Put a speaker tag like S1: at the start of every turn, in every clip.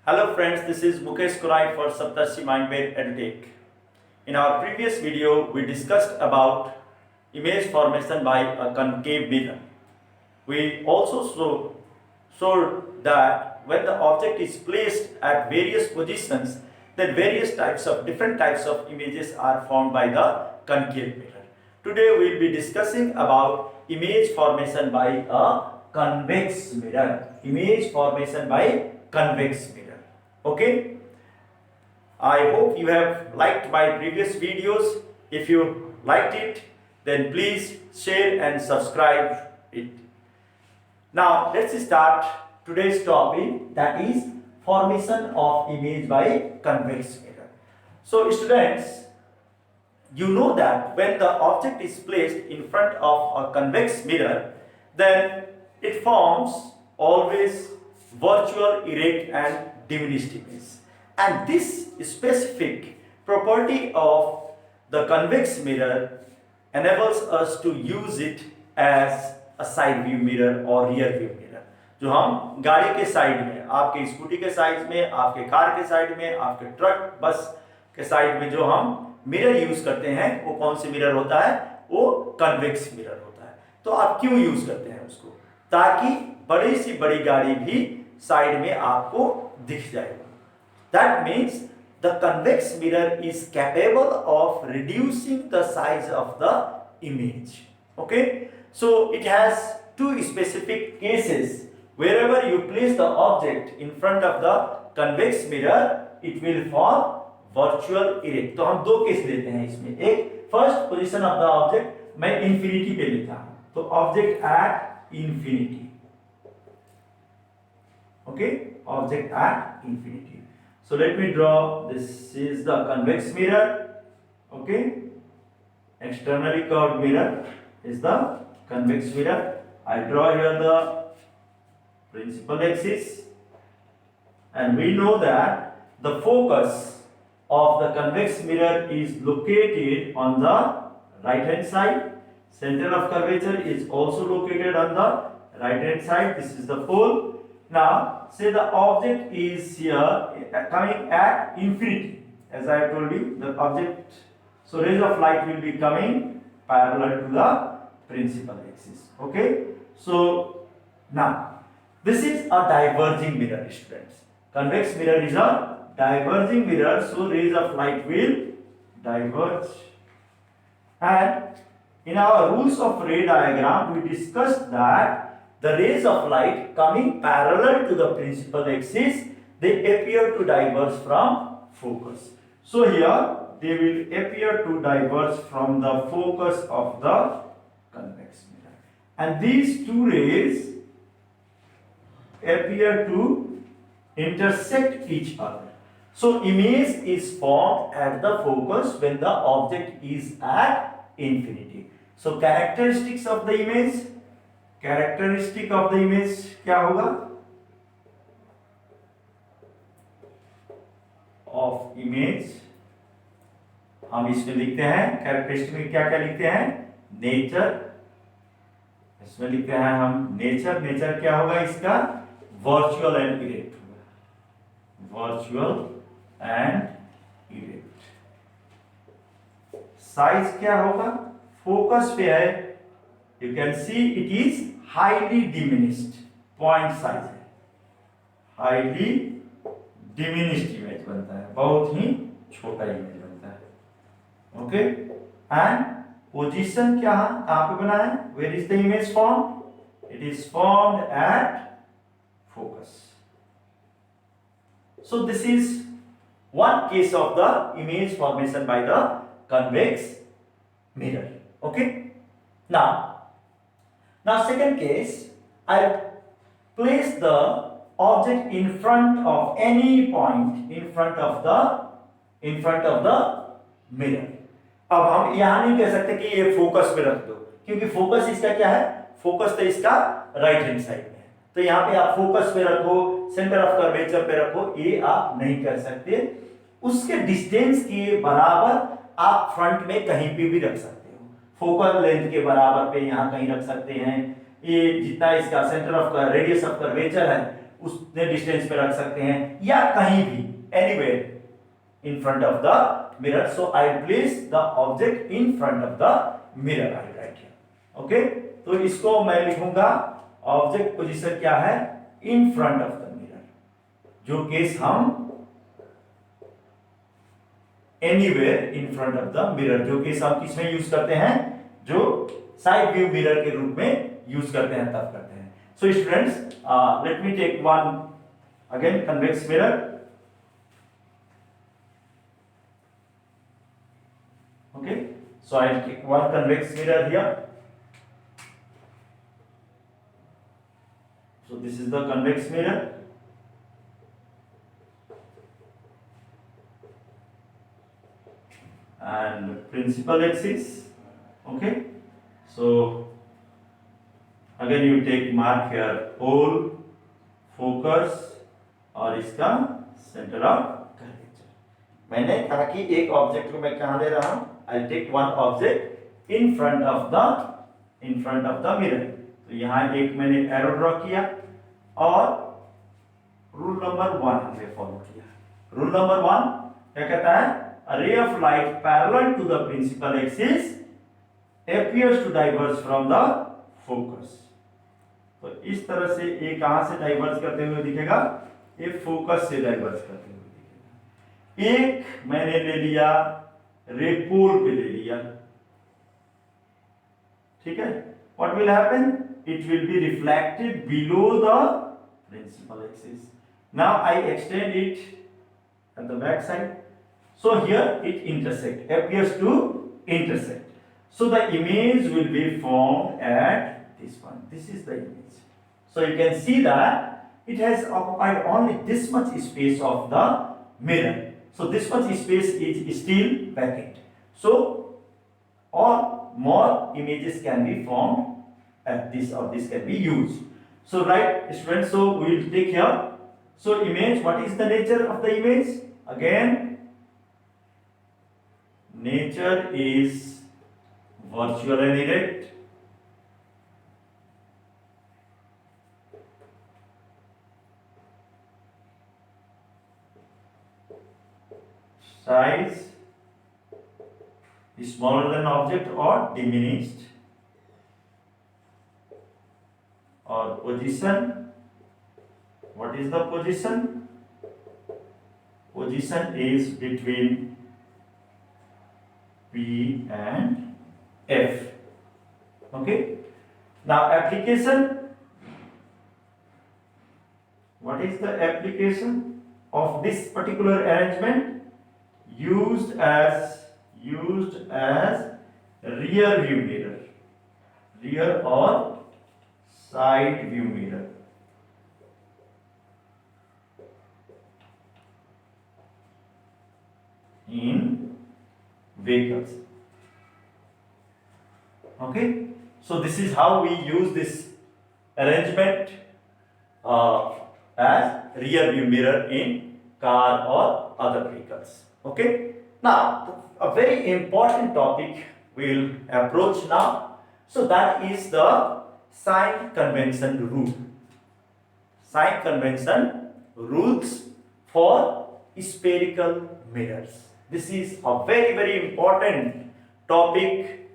S1: Hello friends, this is Mukesh Kurai for Saptarshi Mindware EduTech. In our previous video, we discussed about image formation by a concave mirror. We also showed that when the object is placed at various positions, then different types of images are formed by the concave mirror. Today we will be discussing about image formation by a convex mirror. Image formation by convex mirror. Okay, I hope you have liked my previous videos. If you liked it, then please share and subscribe it. Now let's start today's topic, that is formation of image by convex mirror. So students, you know that when the object is placed in front of a convex mirror, then it forms always virtual, erect and diminished image. And this specific property of the convex mirror enables us to use it as a side view mirror or rear view mirror. जो हम गाड़ी के side में, आपके scooty के side में, आपके car के साइड में, आपके ट्रक बस के साइड में जो हम मिरर यूज करते हैं, वो कौन सी मिरर होता है? वो कन्वेक्स मिरर होता है। तो आप क्यों यूज करते हैं उसको? ताकि बड़ी सी बड़ी गाड़ी भी साइड में आपको दिख जाएगा। That means the convex mirror is capable of reducing the size of the image. Okay, so it has two specific cases. Wherever you place the object in front of the convex mirror, it will form virtual erect. तो हम दो case लेते हैं इसमें। एक, first position of the object मैं infinity पे लेता हूं, तो object at infinity. Okay, object at infinity. So let me draw. This is the convex mirror. Okay, externally curved mirror is the convex mirror. I draw here the principal axis, and we know that the focus of the convex mirror is located on the right hand side. Center of curvature is also located on the right hand side. This is the pole. Now say the object is here coming at infinity, as I have told you, the object, so rays of light will be coming parallel to the principal axis. Okay, so now this is a diverging mirror, students. Convex mirror is a diverging mirror, so rays of light will diverge. And in our rules of ray diagram, we discussed that the rays of light coming parallel to the principal axis, they appear to diverge from focus. So here they will appear to diverge from the focus of the convex mirror, and these two rays appear to intersect each other. So image is formed at the focus when the object is at infinity. So characteristics of the image, characteristic of the image क्या होगा? Of image हम इसमें लिखते हैं, characteristic में क्या क्या लिखते हैं? नेचर, इसमें लिखते हैं हम नेचर। नेचर क्या होगा इसका? वर्चुअल एंड इरेक्ट होगा, वर्चुअल एंड इरेक्ट। साइज क्या होगा? फोकस पे है, you can see it is highly diminished, point size है, highly diminished image बनता है, बहुत ही छोटा इमेज बनता है। ओके, एंड पोजीशन क्या है, कहां पे बना है? where is the image formed? it is formed at focus. So this is one case of the image formation by the convex mirror. Okay, Now second case, I place the object in front of any point in front of the mirror. अब हम यहां नहीं कह सकते कि ये focus पे रख दो, क्योंकि फोकस इसका क्या है? फोकस तो इसका राइट हैंड साइड में है, तो यहाँ पे आप फोकस पे रखो, सेंटर ऑफ कर्वेचर पे रखो, ये आप नहीं कर सकते। उसके डिस्टेंस के बराबर आप फ्रंट में कहीं पे भी रख सकते, फोकल लेंथ के बराबर पे यहाँ कहीं रख सकते हैं। ये जितना इसका centre of radius of curvature है उतने डिस्टेंस पे रख सकते हैं या कहीं भी, anywhere in front of the mirror. So I place the object in front of the mirror. I right here. Okay, तो इसको मैं लिखूंगा ऑब्जेक्ट पोजीशन क्या है, in front of the mirror. जो केस हम anywhere in front of the mirror, जो case हम किसमें यूज करते हैं, जो साइड व्यू मिरर के रूप में यूज करते हैं तब करते हैं. So students, let me take one again convex mirror. Okay, so I'll take one convex mirror here. So this is the convex mirror. And principal axis. Okay, so again you take mark here pole, focus और इसका center of curvature. मैंने कहा कि एक object को मैं कहाँ ले रहा हूँ, I'll take one object in front of the mirror. तो यहाँ एक मैंने एरो ड्रॉ किया और रूल नंबर 1 हमने फॉलो किया. रूल नंबर 1 क्या कहता है, a ray of light parallel to the principal axis appears to diverge from the focus. तो इस तरह से ये कहां से डाइवर्ज करते हुए दिखेगा, ये फोकस से डाइवर्ज करते हुए दिखेगा. एक मैंने ले लिया रे पोल पे ले लिया, ठीक है. What will happen, it will be reflected below the principal axis. Now I extend it at the back side. So here it intersect, appears to intersect. So the image will be formed at this one. This is the image. So you can see that it has occupied only this much space of the mirror. So this much space is still vacant. So or more images can be formed at this, or this can be used. So right students, so we will take here. So image, what is the nature of the image? Again, nature is virtual and erect. Size is smaller than object or diminished. Or position, what is the position? Position is between P and F. Okay. Now application. What is the application of this particular arrangement? Used as rear view mirror, rear or side view mirror. In vehicles. Okay, so this is how we use this arrangement as rear view mirror in car or other vehicles. Okay, now a very important topic we will approach now. So that is the sign convention rule. Sign convention rules for spherical mirrors. This is a very important topic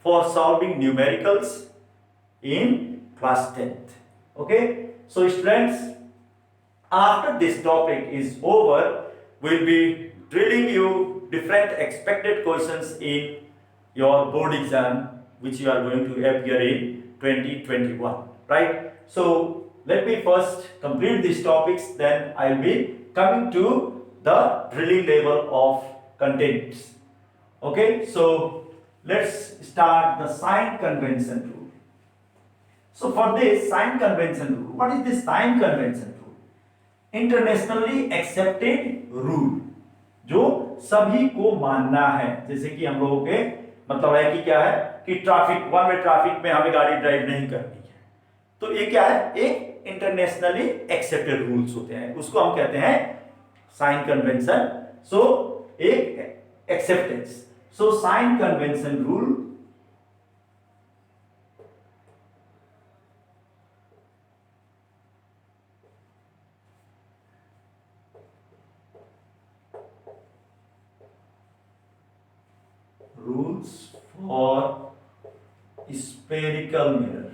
S1: for solving numericals in class 10th. Okay, so students, after this topic is over, we'll be drilling you different expected questions in your board exam which you are going to appear in 2021, right? So let me first complete these topics, then I'll be coming to the drilling level of contents. Okay, so let's start the sign convention rule. So for this sign convention rule, what is this sign convention rule? Internationally accepted rule, जो सभी को मानना है. जैसे कि हम लोगों के मतलब है कि क्या है कि ट्रैफिक, वन वे ट्रैफिक में हमें गाड़ी ड्राइव नहीं करनी है, तो ये क्या है, एक इंटरनेशनली एक्सेप्टेड रूल्स होते हैं, उसको हम कहते हैं साइन कन्वेंशन. सो एक acceptance. So sign convention rule rules for spherical mirror.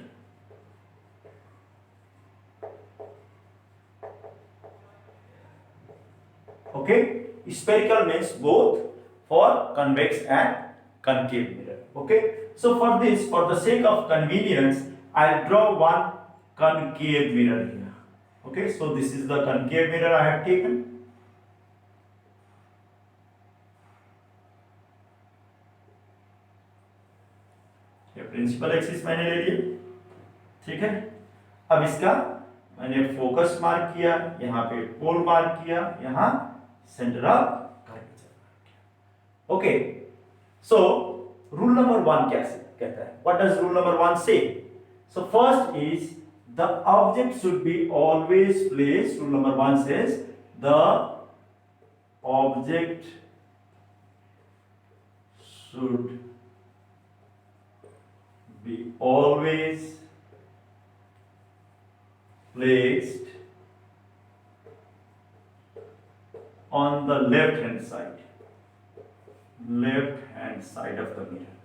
S1: Okay, spherical means both for convex and concave mirror. Okay, so for this, for the sake of convenience, I'll draw one concave mirror here. Okay, so this is the concave mirror I have taken. ये principal axis मैंने ले लिया, ठीक है। अब इसका मैंने focus mark किया, यहाँ पे पोल मार्क किया, यहाँ सेंटर ऑफ कर्वेचर मार्क किया। ओके, सो रूल नंबर 1 क्या कहता है? व्हाट डज रूल नंबर 1 से? So first is the object should be always placed. Rule number 1 says the object should be always placed on the left hand side of the mirror.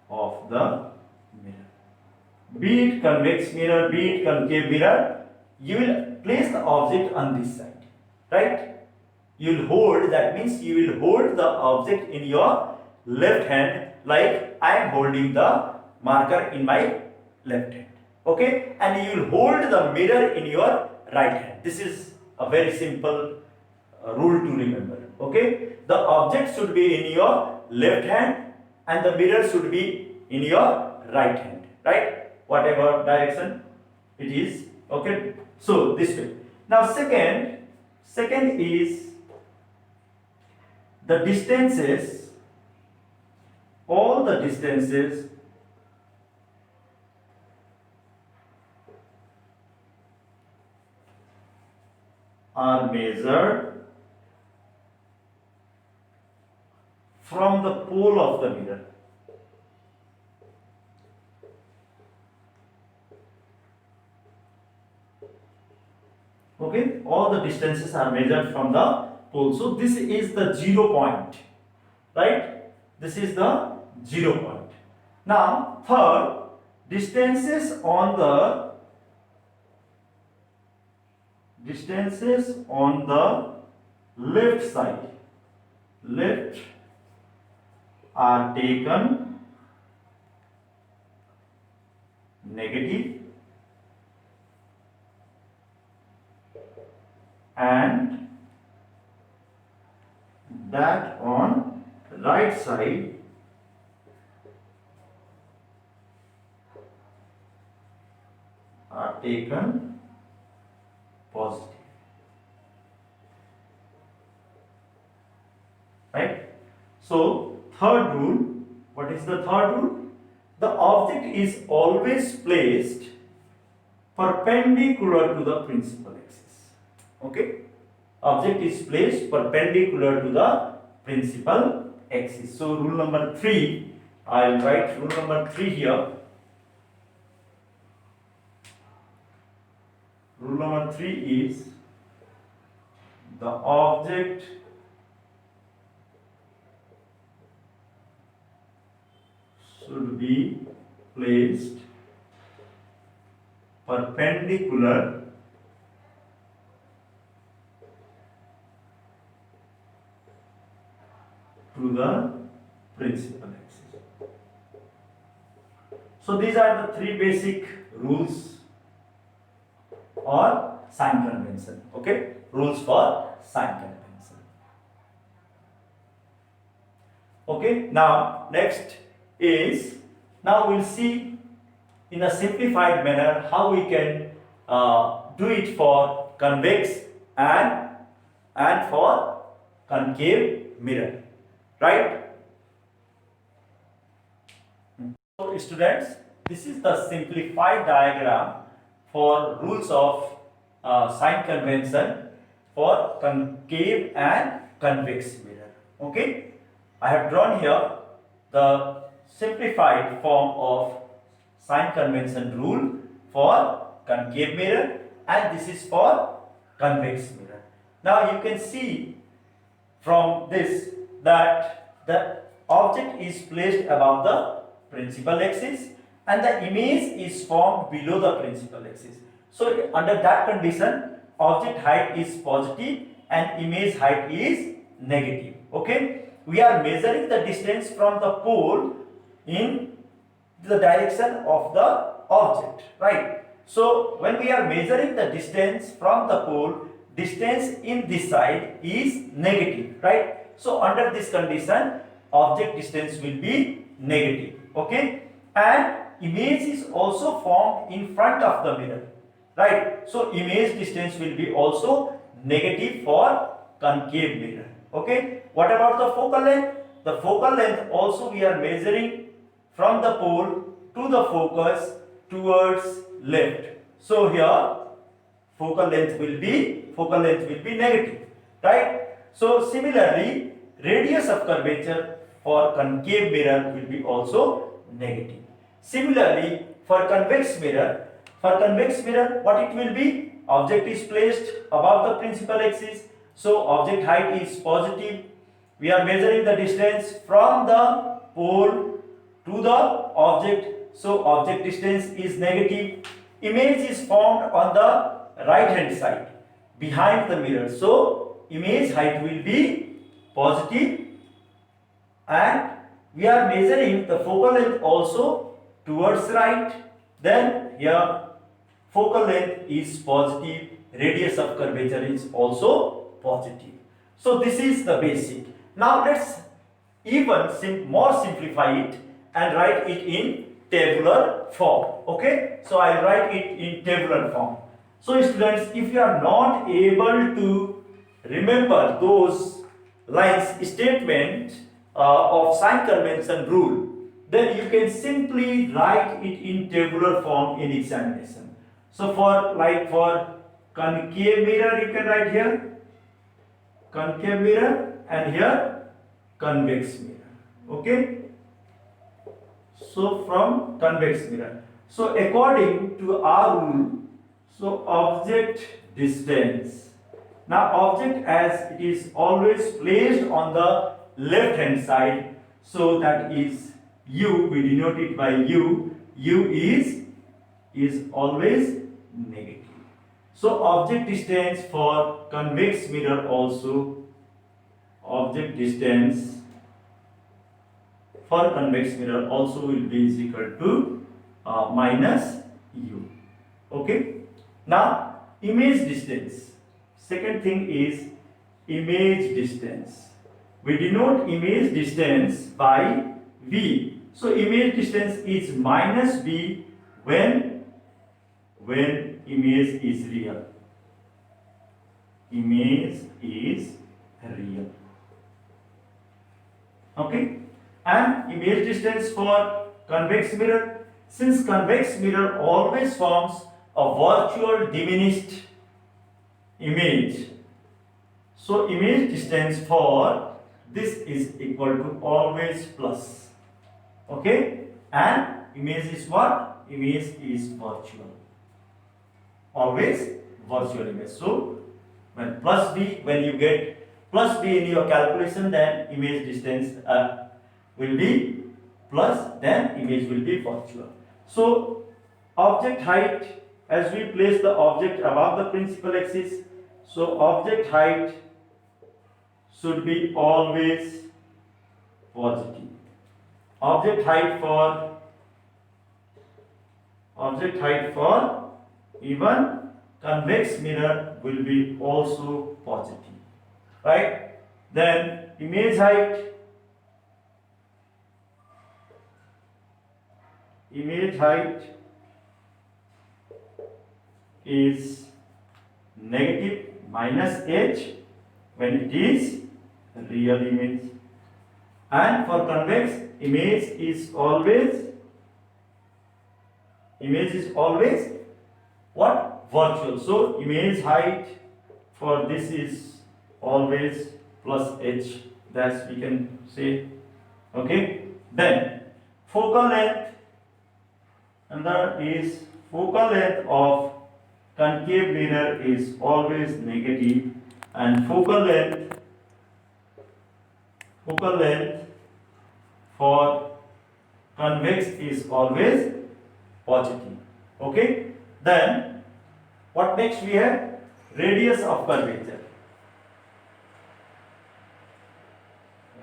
S1: Of the mirror, be it convex mirror, be it concave mirror, you will place the object on this side, right? You will hold, that means you will hold the object in your left hand, like I am holding the marker in my left hand, okay? And you will hold the mirror in your right hand. This is a very simple rule to remember, okay? The object should be in your left hand and the mirror should be in your right hand, right? Whatever direction it is, okay? So this way. Now second is the distances, all the distances are measured from the pole of the mirror. Okay, all the distances are measured from the pole. So this is the 0 point, right? This is the 0 point. Now third, distances on the left side, left, are taken negative and that on right side are taken positive, right? So third rule, what is the third rule? The object is always placed perpendicular to the principal axis. Okay, object is placed perpendicular to the principal axis. So rule number 3, I'll write rule number 3 here. Rule number 3 is the object should be placed perpendicular to the principal axis. So these are the 3 basic rules or sign convention. Okay, rules for sign convention. Okay, now next is, now we'll see in a simplified manner how we can do it for convex and for concave mirror, right? So students, this is the simplified diagram for rules of sign convention for concave and convex mirror. Okay, I have drawn here the simplified form of sign convention rule for concave mirror and this is for convex mirror. Now you can see from this that the object is placed above the principal axis and the image is formed below the principal axis. So under that condition, object height is positive and image height is negative. Okay, we are measuring the distance from the pole in the direction of the object, right? So when we are measuring the distance from the pole, distance in this side is negative, right? So under this condition, object distance will be negative. Okay, and image is also formed in front of the mirror, right? So image distance will be also negative for concave mirror. Okay, what about the focal length? The focal length also we are measuring from the pole to the focus towards left. So here focal length will be negative, right? So similarly, radius of curvature for concave mirror will be also negative. Similarly, for convex mirror, what it will be? Object is placed above the principal axis, so object height is positive. We are measuring the distance from the pole to the object, so object distance is negative. Image is formed on the right hand side behind the mirror, so image height will be positive, and we are measuring the focal length also towards right. Then here focal length is positive, radius of curvature is also positive. So this is the basic. Now let's even more simplify it and write it in tabular form. Okay, so I'll write it in tabular form. So students, if you are not able to remember those lines statement of sign convention rule, then you can simply write it in tabular form in examination. So for concave mirror, you can write here concave mirror and here convex mirror. Okay, so from convex mirror, so according to our rule, so object distance, now object as it is always placed on the left hand side, so that is u, we denote it by u. U is always negative. So object distance for convex mirror also, object distance for convex mirror also will be is equal to minus u. Okay, now image distance, second thing is image distance. We denote image distance by v. So image distance is minus v when image is real. Image is real. Okay, and image distance for convex mirror, since convex mirror always forms a virtual diminished image, so image distance for this is equal to always plus. Okay, and image is what? Image is virtual, always virtual image. So when plus b, when you get plus b in your calculation, then image distance will be plus, then image will be virtual. So object height, as we place the object above the principal axis, so object height should be always positive. Object height for even convex mirror will be also positive, right? Then image height is negative minus h when it is real image, and for convex image is always what? Virtual. So image height for this is always plus h, that we can say. Okay, then focal length, another is focal length of concave mirror is always negative, and focal length focal length for convex is always positive. Okay, then what next we have? Radius of curvature.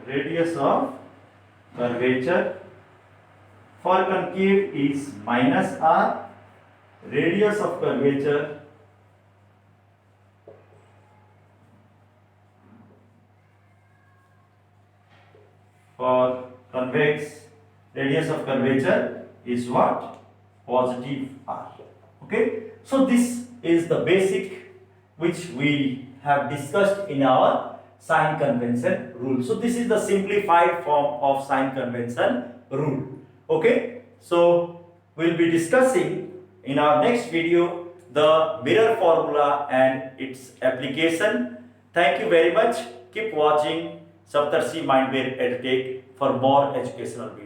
S1: Radius of curvature for concave is minus r. Radius of curvature for convex, radius of curvature is what? Positive r. Okay, so this is the basic which we have discussed in our sign convention rule. So this is the simplified form of sign convention rule. Okay, so we'll be discussing in our next video the mirror formula and its application. Thank you very much. Keep watching Saptarshi Mindware EduTech for more educational videos.